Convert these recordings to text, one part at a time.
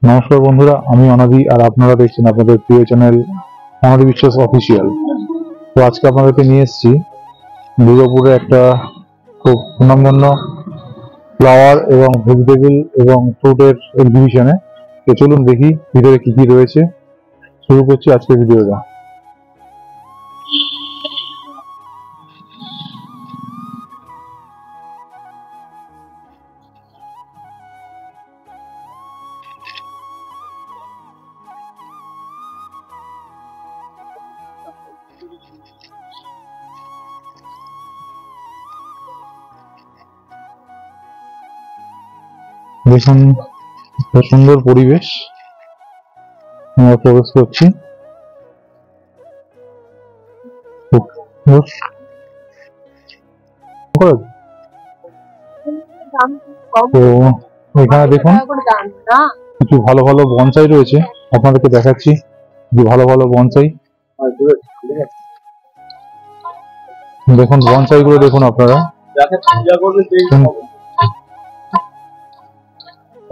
নমস্কার বন্ধুরা, আমি অনাদি আর আপনারা দেখছেন আপনাদের প্রিয় চ্যানেল অনাদি বিশ্বাস অফিসিয়াল। তো আজকে আপনাদেরকে নিয়ে এসেছি দুর্গাপুরে একটা খুব সুনামধন্য ফ্লাওয়ার এবং ভেজিটেবল এবং ফ্রুটের এক্সিবিশনে। তো চলুন দেখি ভিতরে কি কি রয়েছে। শুরু করছি আজকের ভিডিওটা। দেখুন কত সুন্দর পরিবেশ, আমরা প্রবেশ করছি। খুব সুন্দর। তো এখানে দেখুন কিছু ভালো ভালো বনসাই রয়েছে, আপনাদেরকে দেখাচ্ছি যে ভালো ভালো বনসাই। দেখুন বনসাই গুলো দেখুন আপনারা।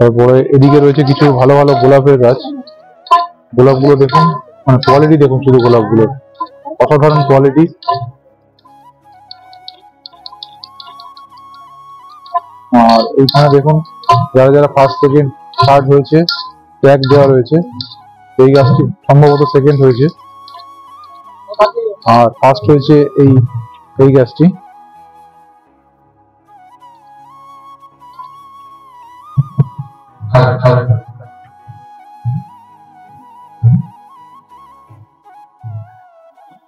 তারপরে এদিকে রয়েছে কিছু ভালো ভালো গোলাপের গাছ। গোলাপগুলো দেখুন, মানে কোয়ালিটি দেখুন, শুধু গোলাপগুলোর অসাধারণ কোয়ালিটি। আর এইখানে দেখুন যারা যারা ফার্স্ট সেকেন্ড থার্ড হয়েছে ট্যাগ দেওয়া রয়েছে। এই গাছটি সম্ভবত সেকেন্ড হয়েছে আর ফার্স্ট হয়েছে এই গাছটি।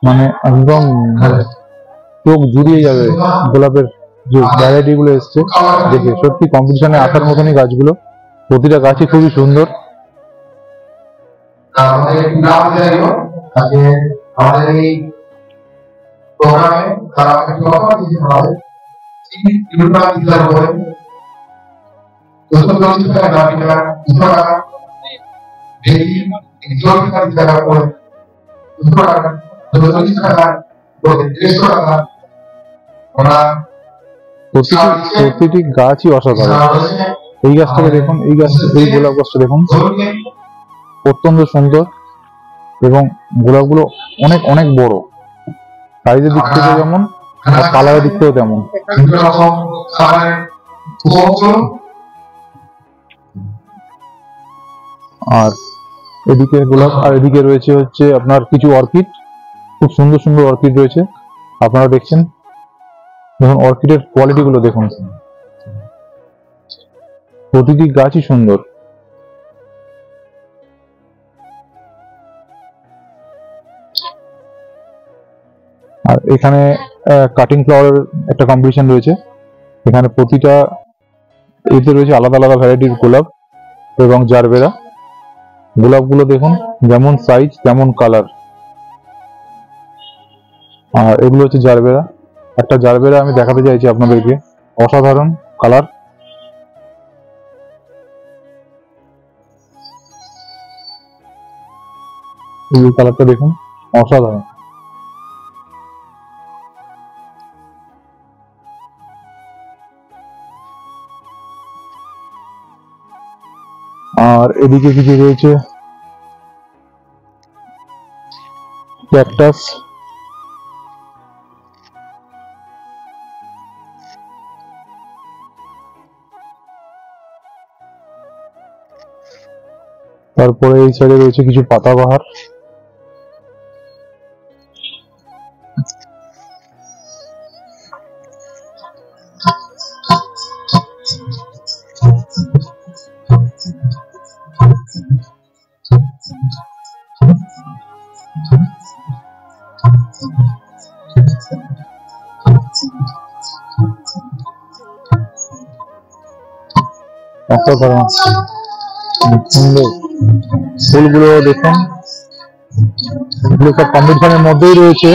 মানে একদম চোখ জুড়িয়ে যাবে গোলাপের যে ভ্যারাইটি গুলো এসছে দেখে। সত্যি কম্পিটিশনে আসার মতনই গাছগুলো, প্রতিটা গাছই খুবই সুন্দর। প্রতিটি গাছই অসাধারণ। এই গাছটাকে দেখুন, এই গোলাপ গাছটা দেখুন, অত্যন্ত সুন্দর এবং গোলাপগুলো অনেক অনেক বড়, সাইজের দিক থেকে যেমন আর কালারের দিক থেকেও তেমন। আর এদিকে গোলাপ, আর এদিকে রয়েছে হচ্ছে আপনার কিছু অর্কিড, খুব সুন্দর সুন্দর অর্কিড রয়েছে আপনারা দেখছেন। দেখুন অর্কিডের কোয়ালিটি গুলো দেখুন, প্রতিটি গাছই সুন্দর। আর এখানে কাটিং ফ্লাওয়ারের একটা কম্পিটিশন রয়েছে। এখানে প্রতিটা এতে রয়েছে আলাদা আলাদা ভ্যারাইটির গোলাপ এবং জারবেরা। গোলাপগুলো দেখুন যেমন সাইজ তেমন কালার। আর এগুলো হচ্ছে জারবেরা। একটা জারবেরা আমি দেখাতে চাইছি আপনাদেরকে, অসাধারণ কালার। এই কালারটা দেখুন, অসাধারণ। আর এদিকে কিছু রয়েছে ক্যাকটাস। তারপরে এই সাইডে রয়েছে কিছু পাতাবাহার। অসাধারণ সুন্দর ফুলগুলো দেখুন, এগুলো সব কম্পিটিশনের মধ্যেই রয়েছে,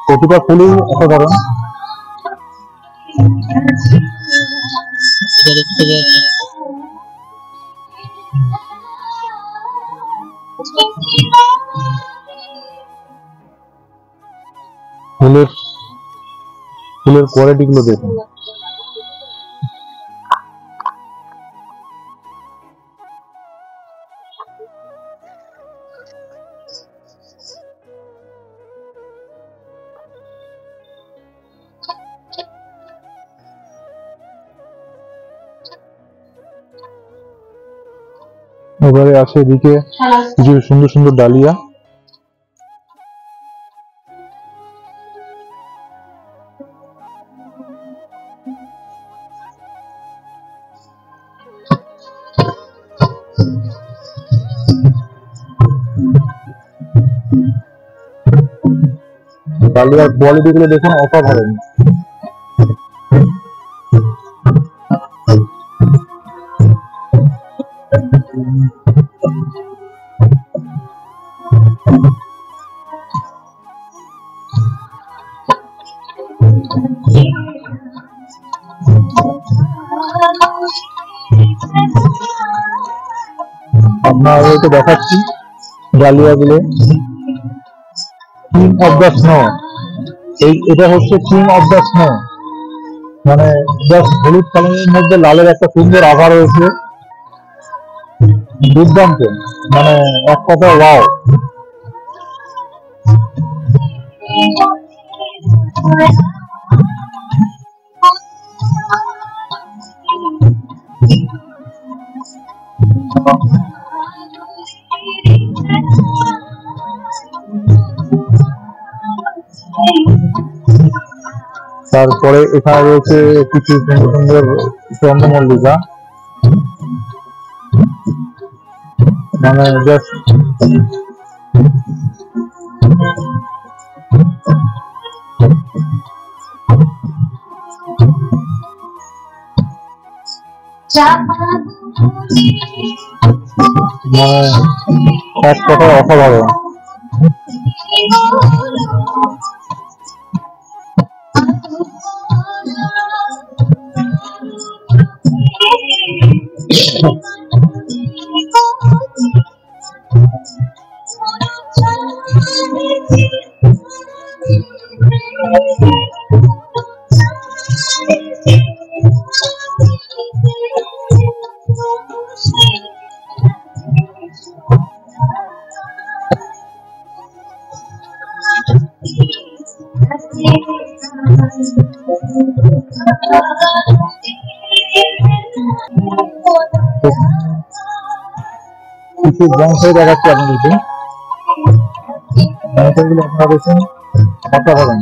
প্রতিটা ফুলই অসাধারণ। ফুলের কোয়ালিটি গুলো দেখুন। এবারে আছে এদিকে কিছু সুন্দর সুন্দর ডালিয়া। ডালিয়ার কোয়ালিটি গুলো দেখুন, অসাধারণ। আপনাদেরকে দেখাচ্ছি ডালিয়া গুলো, কিং অফ দ্য স্নো। এটা হচ্ছে কিং অফ দ্য স্নো, মানে জাস্ট হলুদ কালারের মধ্যে লালের একটা সুন্দর আভা রয়েছে, দুর্দান্ত, মানে এক কথা ওয়াও। তারপরে এখানে রয়েছে কিছু সুন্দর সুন্দর চন্দ্রমল্লিকা, মানে জাস্ট মানে এক কথায় অসাধারণ। কিছু বংশই দেখাচ্ছি আপনাদেরকে, বংশগুলো আপনারা দেখুন, অসাধারণ।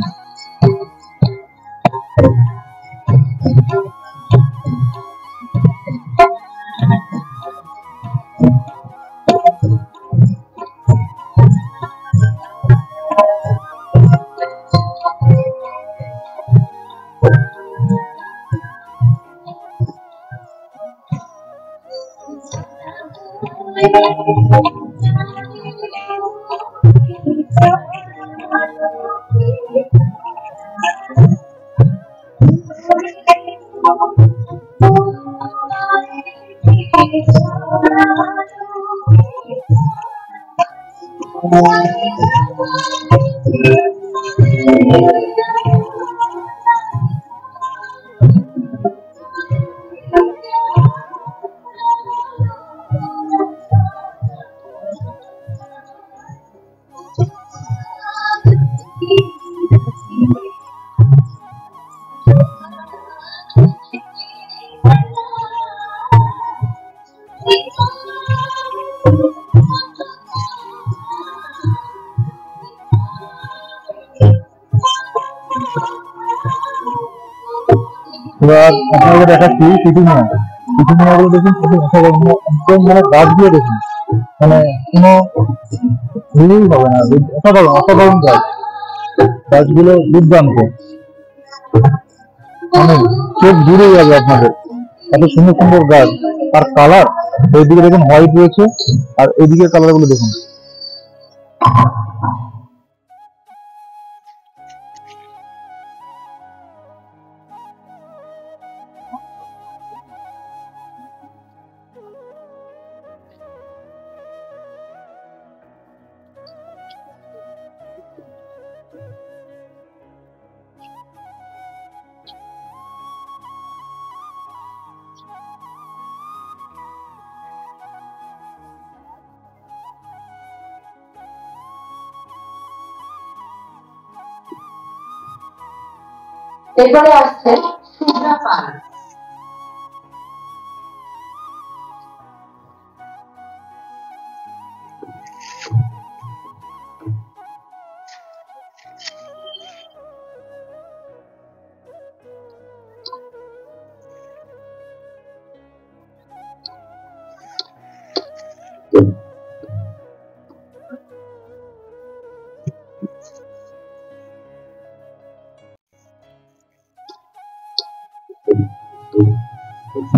এবার আপনাদের দেখাচ্ছি পিটুনিয়া। পিটুনিয়া গুলো দেখুন কত অসাধারণ, একদম মানে গাছ দিয়ে দেখুন, মানে কোনো ভুলই হবে না, অসাধারণ অসাধারণ গাছ, গাছগুলো দুর্দান্ত, মানে চোখ জুড়ে যাবে আপনাদের, এত সুন্দর সুন্দর গাছ। আর কালার, এইদিকে দেখুন হোয়াইট রয়েছে, আর এইদিকে কালার গুলো দেখুন। এরপরে আসছে শুভ্রা পাল।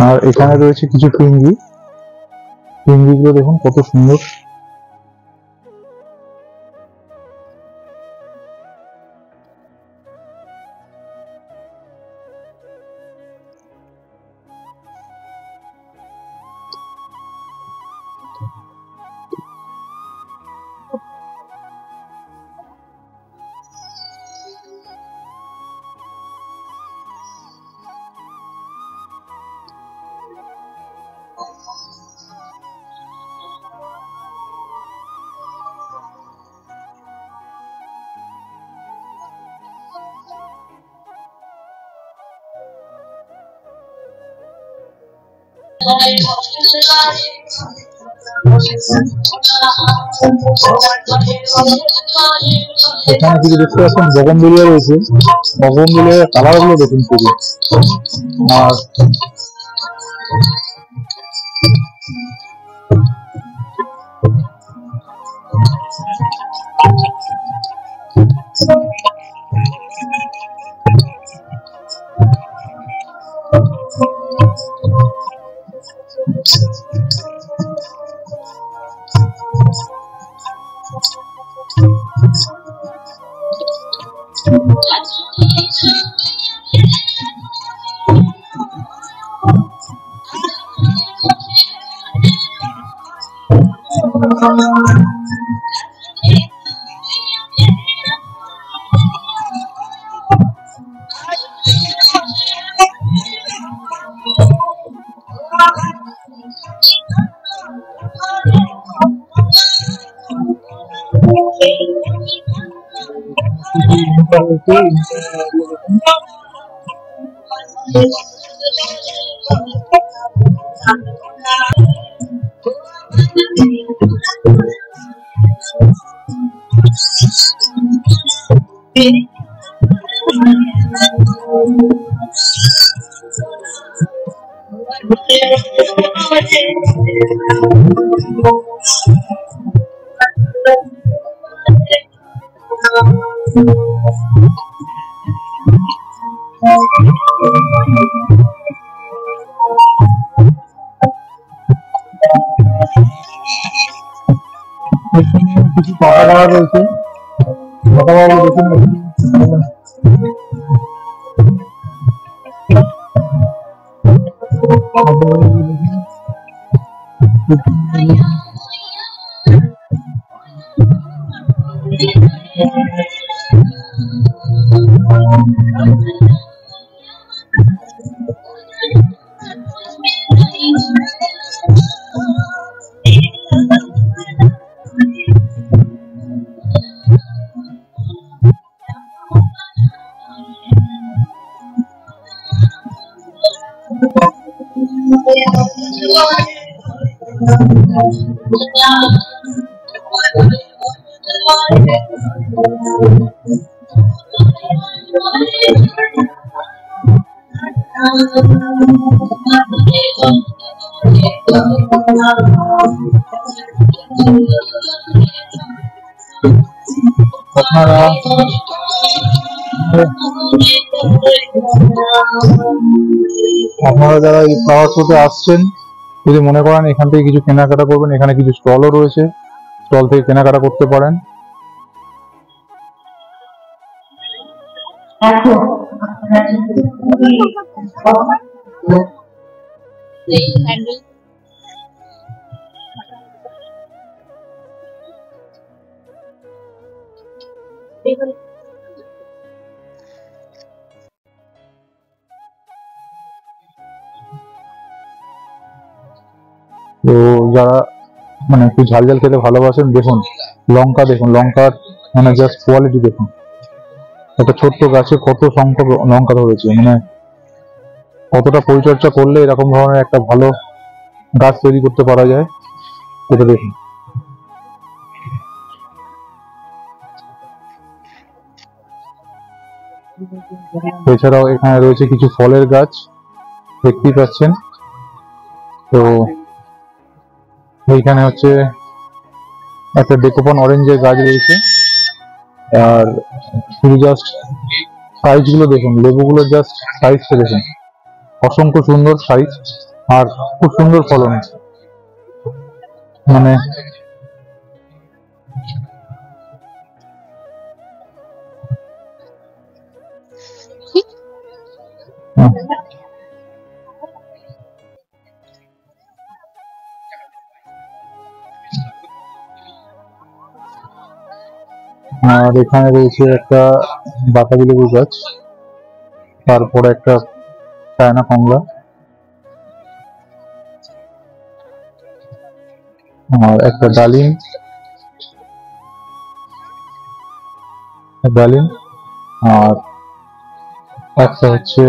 আর এখানে রয়েছে কিছু পিঙ্গি। পিঙ্গিগুলো দেখুন কত সুন্দর। এখানে কিছু দেখতে পাচ্ছেন বগনভিলিয়া রয়েছে। বগনভিলিয়ার কালার গুলো দেখুন খুবই। আর কিছু পাতা বাড়া রয়েছে। পাতা বাড়া দেখুন। আপনারা যারা এই ফ্লাওয়ার শোতে আসছেন, যদি মনে করেন এখান থেকে কিছু কেনাকাটা করবেন, এখানে কিছু স্টলও রয়েছে, স্টল থেকে কেনাকাটা করতে পারেন। তো যারা মানে একটু ঝাল ঝাল খেতে ভালোবাসেন, দেখুন লঙ্কা, দেখুন লঙ্কার মানে জাস্ট কোয়ালিটি দেখুন। একটা ছোট্ট গাছে কত সংখ্যক লঙ্কা ধরেছে, মানে কতটা পরিচর্যা করলে এরকম ধরনের একটা ভালো গাছ তৈরি করতে পারা যায়, এটা দেখুন। এছাড়াও এখানে রয়েছে কিছু ফলের গাছ, দেখতেই পাচ্ছেন। তো এইখানে হচ্ছে একটা ডেকোপন অরেঞ্জের গাছ রয়েছে। আর শুধু জাস্ট সাইজ গুলো দেখুন, লেবুগুলোর জাস্ট সাইজটা দেখুন, অসংখ্য সুন্দর সাইজ আর খুব সুন্দর ফলন। মানে আর এখানে রয়েছে একটা বাতাবি লেবু গাছ, তারপরে একটা চায়না কমলা, আর একটা ডালিম, আর একটা হচ্ছে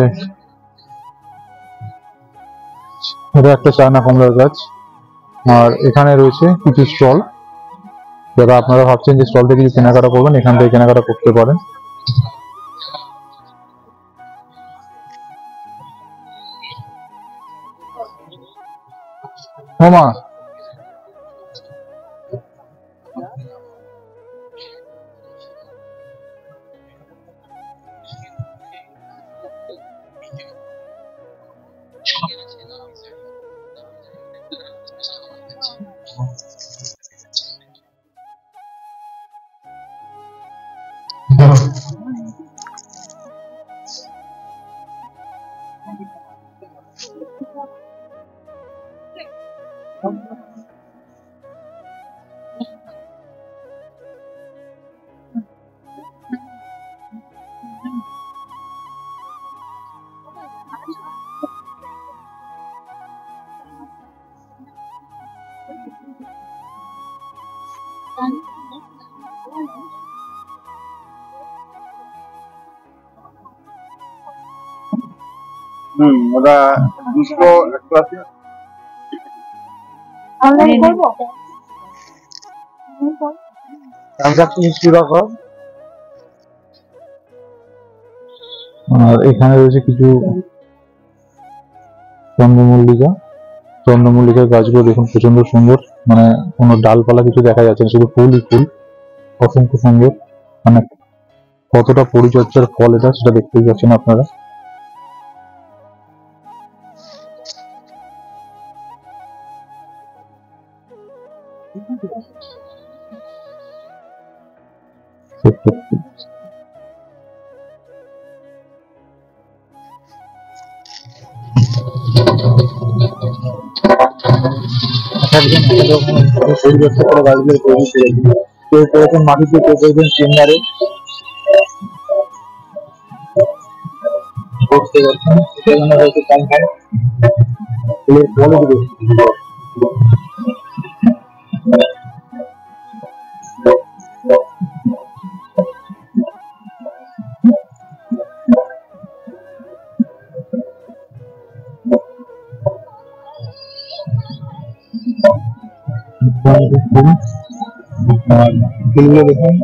এটা একটা চায়না কমলার গাছ। আর এখানে রয়েছে কিছু স্টল, যারা আপনারা ভাবছেন যে স্টল থেকে কিছু কেনাকাটা করবেন, এখান থেকে কেনাকাটা করতে পারেন। মামা ওটা 281 অনলাইন করবো? ট্রানজাকশন হিস্ট্রি রাখো। আর এখানে রয়েছে কিছু চন্দ্রমল্লিকার গাছগুলো দেখুন, প্রচন্ড সুন্দর। মানে কোনো ডালপালা কিছু দেখা যাচ্ছে না, শুধু ফুলই ফুল, অসংখ্য সুন্দর। মানে কতটা পরিচর্যার ফল এটা, সেটা দেখতেই পাচ্ছেন আপনারা। পরিচর্যা করে গাছগুলো তৈরি করেছি, কেউ করেছেন মাটিতে, কেউ করেছেন চেম্বারে। বুঝতে পারছেন, সেখানে হয়তো কম হয়, ফুলের কোয়ালিটি বেশি। আর ফুলগুলো দেখুন,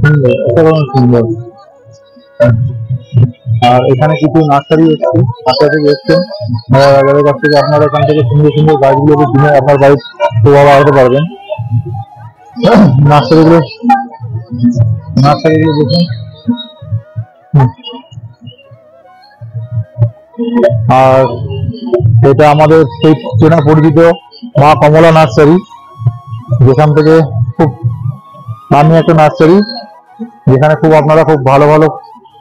সুন্দর, অসাধারণ সুন্দর। আর এখানে কিছু নার্সারি এসছে, নার্সারি থেকে এসছেন, যাদের কাছ থেকে আপনারা এখান থেকে সুন্দর সুন্দর গাছগুলোকে কিনে আপনার বাড়ির শোভা বাড়াতে পারবেন। নার্সারিগুলো দেখুন। আর এটা আমাদের সেই চেনা পরিচিত মা কমলা নার্সারি, যেখান থেকে খুব দামি একটা নার্সারি, যেখানে আপনারা খুব ভালো ভালো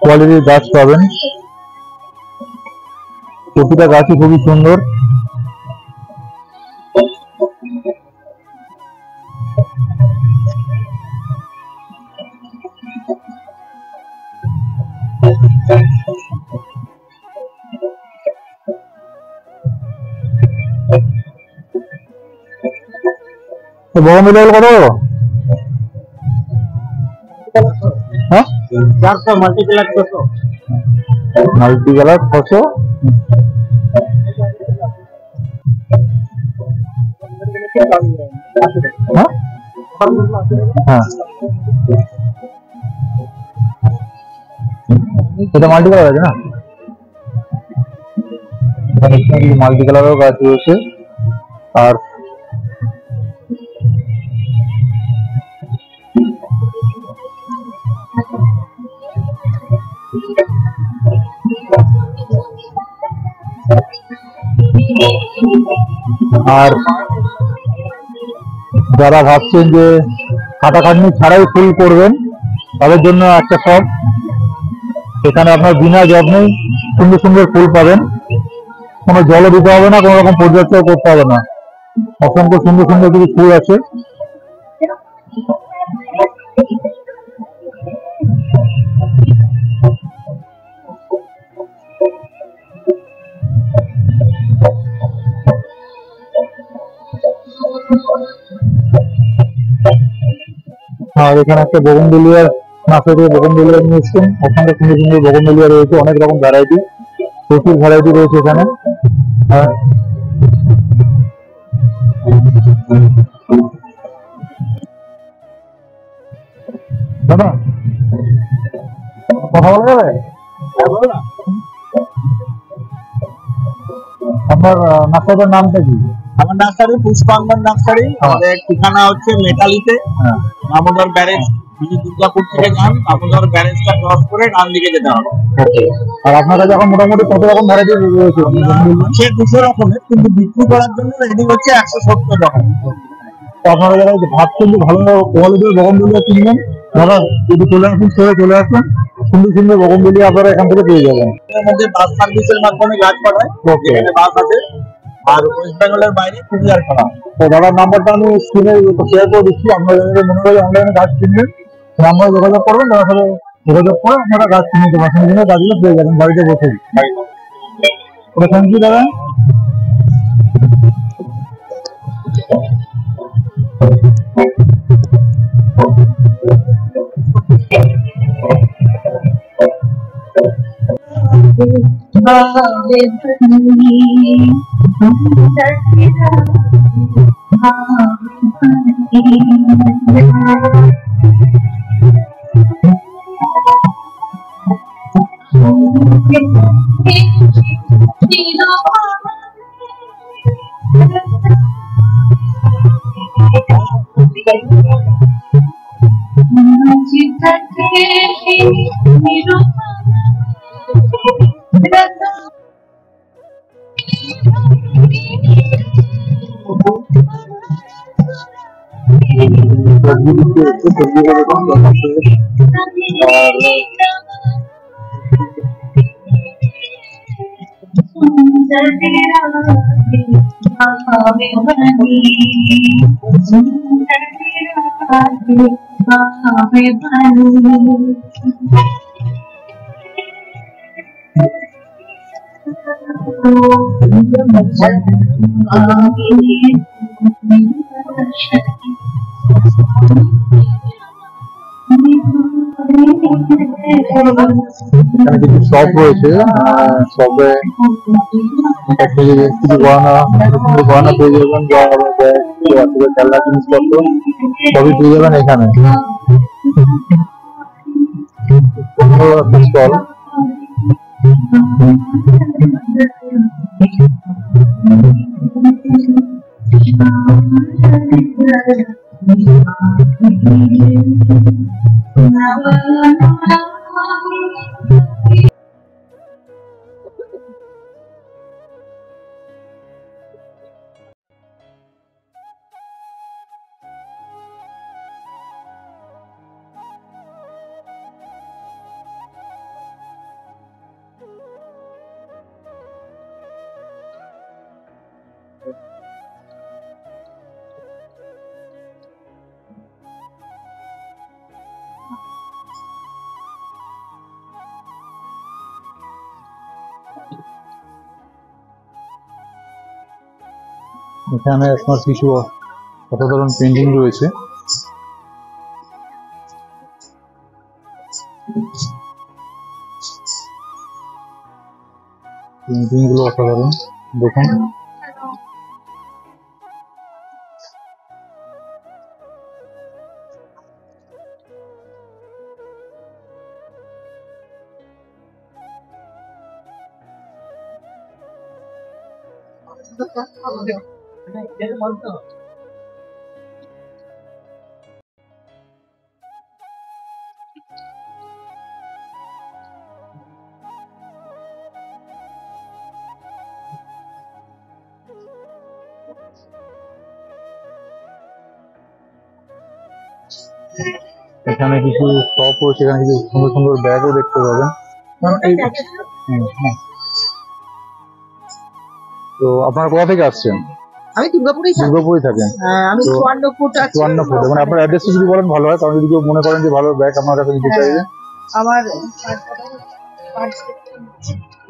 কোয়ালিটির গাছ পাবেন। প্রতিটা গাছই খুবই সুন্দর। বড় মিলে কত? হ্যাঁ, 400 মাল্টিপ্লাই 600। মাল্টিকালার 600। হ্যাঁ হ্যাঁ, এটা মাল্টি কালার আছে না? মাল্টি কালারও গাছ রয়েছে। আর আর যারা ভাবছেন যে খাটাখাটনি ছাড়াই ফুল করবেন, তাদের জন্য একটা শপ। এখানে আপনার বিনা যত্নেই সুন্দর সুন্দর ফুল পাবেন। কোনো জলও দিতে হবে না, কোনো রকম পরিচর্যাও করতে হবে না। অসংখ্য সুন্দর সুন্দর কিছু ফুল আছে। আর এখানে একটা বোগনভেলিয়ার নার্সারি বোগনভেলিয়া নিয়ে এসছেন। ওখানে সুন্দর সুন্দর বোগনভেলিয়া রয়েছে, অনেক রকম ভ্যারাইটি, প্রচুর ভ্যারাইটি রয়েছে এখানে। হ্যাঁ, দাদা কথা বলা যাবে? আপনার নার্সারিটার নামটা কি? আমার নার্সারি পুষ্পাঙ্গন নার্সারি। আমাদের ঠিকানা হচ্ছে মেটালিতে, হ্যাঁ, দামোদর ব্যারেজ। যদি দুর্গাপুর থেকে যান, দামোদর ব্যারেজটা ক্রস করে ডান দিকে যেতে হবে। ওকে। আর আপনার কাছে এখন মোটামুটি কত রকম ভ্যারাইটি রয়েছে? সে 200 রকমের, কিন্তু বিক্রি করার জন্য রেডি হচ্ছে 170 রকম। তো আপনারা যারা ভাবছেন যে ভালো কোয়ালিটির বগনভেলিয়া কিনবেন, দাদা যদি চলে আসুন, চলে আসুন। সুন্দর সুন্দর বগনভেলিয়া আপনারা এখান থেকে পেয়ে যাবেন। এর মধ্যে বাস সার্ভিসের মাধ্যমে গাছ পাঠায়, ওকে। এখানে বাস আছে। আর ওয়েস্ট বেঙ্গলের বাইরে কুরিয়ার করা হয়। তো দাদার নাম্বারটা আমি স্ক্রিনে শেয়ার করে দিচ্ছি। আপনারা যাদের মনে হয় অনলাইনে গাছ কিনবেন, নাম্বারে যোগাযোগ করবেন, তার সাথে যোগাযোগ করে আপনারা গাছ কিনে নিতে পারেন। সুন্দর গাছগুলো পেয়ে যাবেন বাড়িতে বসেই। ওকে, থ্যাংক ইউ দাদা। এখানে কিছু শপ রয়েছে। শপে কিছু গহনা পেয়ে যাবেন, বাচ্চাদের খেলনা জিনিসপত্র সবই পেয়ে যাবেন এখানে। সুন্দর একটা স্টল। এখানে আপনার কিছু অসাধারণ পেন্টিং রয়েছে। পেন্টিং গুলো অসাধারণ, দেখুন। এখানে কিছু শপ রয়েছে, এখানে কিছু সুন্দর সুন্দর ব্যাগও দেখতে পাবেন। হুম। তো আপনারা কোথা থেকে আসছেন? আমি দুর্গাপুরেই থাকি। দুর্গাপুরে থাকেন? আমি তো 54 ফুট আছে। 54 ফুট। মানে আপনার অ্যাড্রেসটা যদি বলেন ভালো হয়, কারণ যদি কেউ মনে করেন যে ভালো ব্যাগ আপনার কাছে নিতে চাইবে। আমার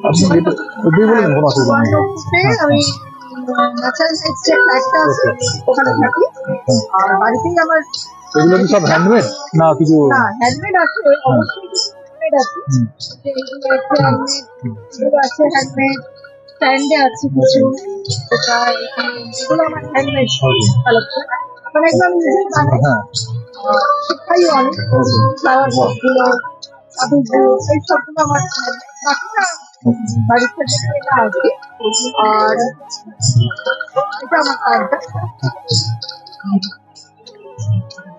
আপনি যেটা ওটাই বলেন, কোনো অসুবিধা নেই। 54 ফুটে আমি ন্যাচারাল সাইডে একটা আছে, ওখানে থাকি। আর বাড়িতেই আমার এগুলো কি সব হ্যান্ডমেড না কিছু? না হ্যান্ডমেড আছে, অবশ্যই হ্যান্ডমেড আছে। এগুলো আছে হ্যান্ডমেড, এগুলো আছে হ্যান্ডমেড, স্ট্যান্ডে আছে কিছু। সেটা এগুলো আমার হ্যান্ডমেড কালেকশন। মানে এগুলো আমি নিজেই বানাই। হ্যাঁ, শিক্ষাই অনেক ফ্লাওয়ার পটগুলো, চাবিগুলো, এই সবগুলো আমার বাকিটা বাড়ির থেকে কেনা আছে। আর এটা আমার কার্ডটা।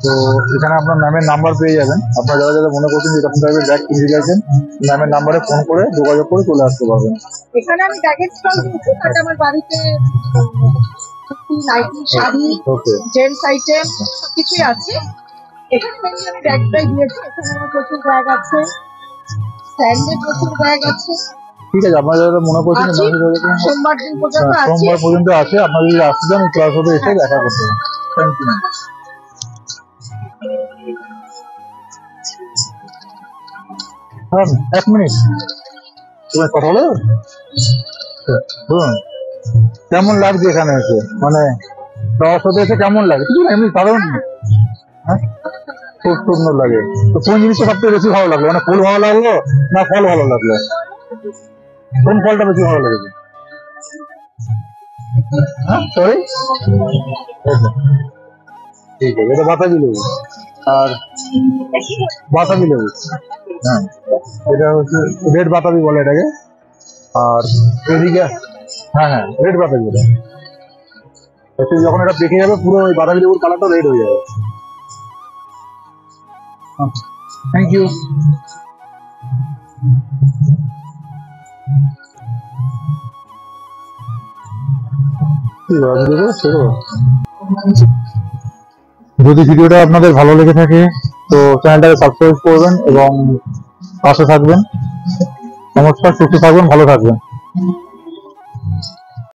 তো এখানে আপনার ম্যামের নাম্বার পেয়ে যাবেন। আপনারা যারা যারা মনে করছেন যে এরকম টাইপের ব্যাগ কিনতে চাইছেন, ম্যামের নাম্বারে ফোন করে যোগাযোগ করে চলে আসতে পারবেন। এখানে আমি ব্যাগের স্টল দিয়েছি, বাট আমার বাড়িতে নাইটি, শাড়ি, ওকে, জেন্টস আইটেম সবকিছুই আছে। এখানে mainly আমি ব্যাগটাই দিয়েছি। এখানে আমার প্রচুর ব্যাগ আছে, স্ট্যান্ডে প্রচুর ব্যাগ আছে। ঠিক আছে। আপনারা যারা মনে করছেন যে ম্যামের যোগাযোগ করুন। সোমবার দিন পর্যন্ত আছে। সোমবার পর্যন্ত আছে। আপনারা যদি আসতে চান ক্লাস হবে এসে দেখা করতে হবে। Thank you. হ্যাঁ, 1 মিনিট তোমার কথা বলো। শুনুন, কেমন লাগছে এখানে এসে? মানে সরস্বতী এসে কেমন লাগে? কিছু না, এমনি সাধারণ। হ্যাঁ, খুব সুন্দর লাগে। তো কোন জিনিসটা সবথেকে বেশি ভালো লাগলো? মানে ফুল ভালো লাগলো না ফল ভালো লাগলো? কোন ফলটা বেশি ভালো লেগেছে? হ্যাঁ, সরি, ঠিক আছে। এটা বাতাবি লেবু। আর বাতাবি লেবু, হ্যাঁ, এটা হচ্ছে রেড বাতাবি বলে এটাকে। আর এদিকে, হ্যাঁ হ্যাঁ, রেড বাতাবি বলে। যখন এটা পেকে যাবে পুরো ওই বাতাবি লেবুর কালারটা রেড হয়ে যাবে। Thank you. যদি ভিডিওটা আপনাদের ভালো লেগে থাকে তো চ্যানেলটাকে সাবস্ক্রাইব করবেন এবং পাশে থাকবেন। নমস্কার, সুস্থ থাকবেন, ভালো থাকবেন।